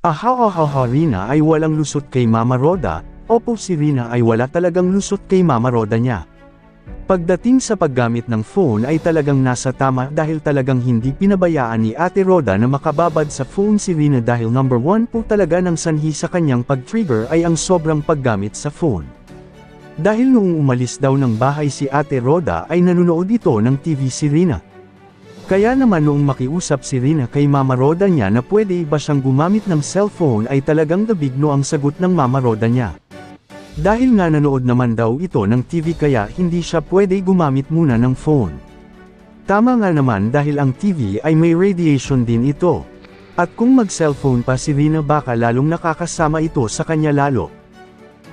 Ahahaha, Rina ay walang lusot kay Mama Roda. Opo, si Rina ay wala talagang lusot kay Mama Roda niya. Pagdating sa paggamit ng phone ay talagang nasa tama dahil talagang hindi pinabayaan ni Ate Roda na makababad sa phone si Rina dahil number 1 po talaga ng sanhi sa kanyang pag-trigger ay ang sobrang paggamit sa phone. Dahil noong umalis daw ng bahay si Ate Roda ay nanonood ito ng TV si Rina. Kaya naman noong makiusap si Rina kay Mama Roda niya na pwede ba siyang gumamit ng cellphone ay talagang dabigno ang sagot ng Mama Roda niya. Dahil nga nanood naman daw ito ng TV kaya hindi siya pwede gumamit muna ng phone. Tama nga naman dahil ang TV ay may radiation din ito. At kung mag-cellphone pa si Rina baka lalong nakakasama ito sa kanya lalo.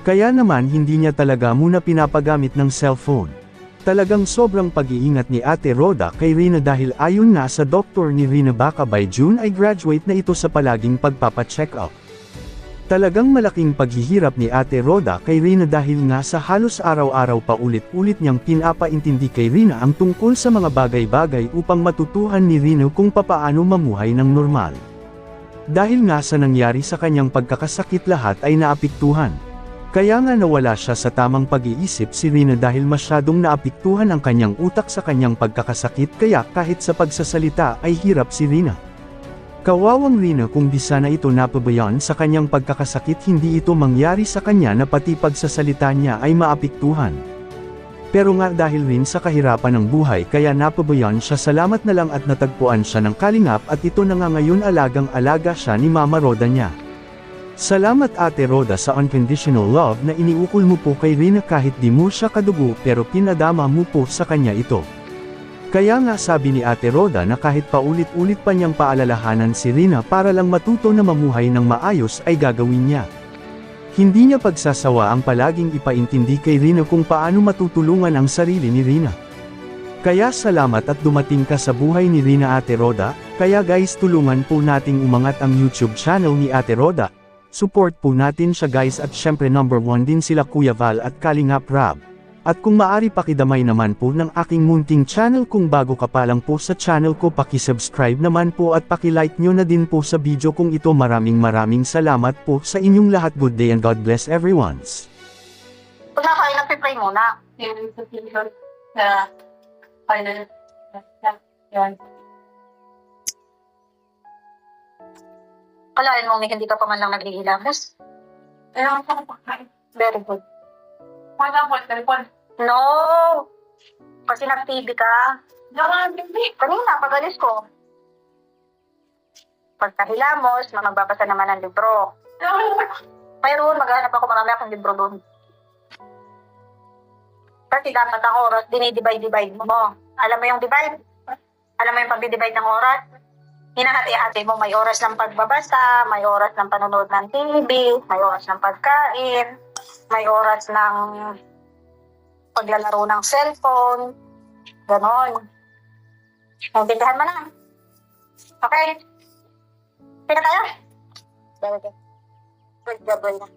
Kaya naman hindi niya talaga muna pinapagamit ng cellphone. Talagang sobrang pag-iingat ni Ate Roda kay Rina dahil ayon nga sa doktor ni Rina baka by June ay graduate na ito sa palaging pagpapacheck up. Talagang malaking paghihirap ni Ate Roda kay Rina dahil nga sa halos araw-araw pa ulit-ulit niyang pinapaintindi kay Rina ang tungkol sa mga bagay-bagay upang matutuhan ni Rina kung papaano mamuhay ng normal. Dahil nga sa nangyari sa kanyang pagkakasakit lahat ay naapektuhan. Kaya nga nawala siya sa tamang pag-iisip si Rina dahil masyadong naapektuhan ang kanyang utak sa kanyang pagkakasakit kaya kahit sa pagsasalita ay hirap si Rina. Kawawang Rina kung di sana ito napabayaan sa kanyang pagkakasakit hindi ito mangyari sa kanya na pati pagsasalita niya ay maapektuhan. Pero nga dahil rin sa kahirapan ng buhay kaya napabayaan siya salamat na lang at natagpuan siya ng kalingap at ito na nga ngayon alagang-alaga siya ni Mama Roda niya. Salamat Ate Roda sa unconditional love na iniukol mo po kay Rina kahit di mo siya kadugo pero pinadama mo po sa kanya ito. Kaya nga sabi ni Ate Roda na kahit paulit-ulit pa niyang paalalahanan si Rina para lang matuto na mamuhay ng maayos ay gagawin niya. Hindi niya pagsasawa ang palaging ipaintindi kay Rina kung paano matutulungan ang sarili ni Rina. Kaya salamat at dumating ka sa buhay ni Rina Ate Roda, kaya guys tulungan po nating umangat ang YouTube channel ni Ate Roda. Support po natin siya guys at syempre number 1 din sila Kuya Val at Kalingap Rab. At kung maari pakidamay naman po ng aking munting channel kung bago ka pa lang po sa channel ko pakisubscribe naman po at pakilike nyo na din po sa video kung ito maraming salamat po sa inyong lahat good day and God bless everyone's. Kung nakain ng pipray muna. Kalain mo, hindi ka pa man lang nag-iilamos. Kailangan ko kapakain. Very good. Telepon. No! Kasi nag-TV ka. Hindi. Kanina, pag-alis ko. Pagkahilamos, magbabasa naman ng libro. Mayroon, maghanap ako marami akong libro doon. Kasi dapat ang oras, dinidivide mo. Alam mo yung divide? Alam mo yung pag-divide ng oras? Hinahati-hati mo, may oras ng pagbabasa, may oras ng panonood ng TV, may oras ng pagkain, may oras ng paglalaro ng cellphone, ganon. Naintindihan mo na. Okay? Pina tayo? Good job na.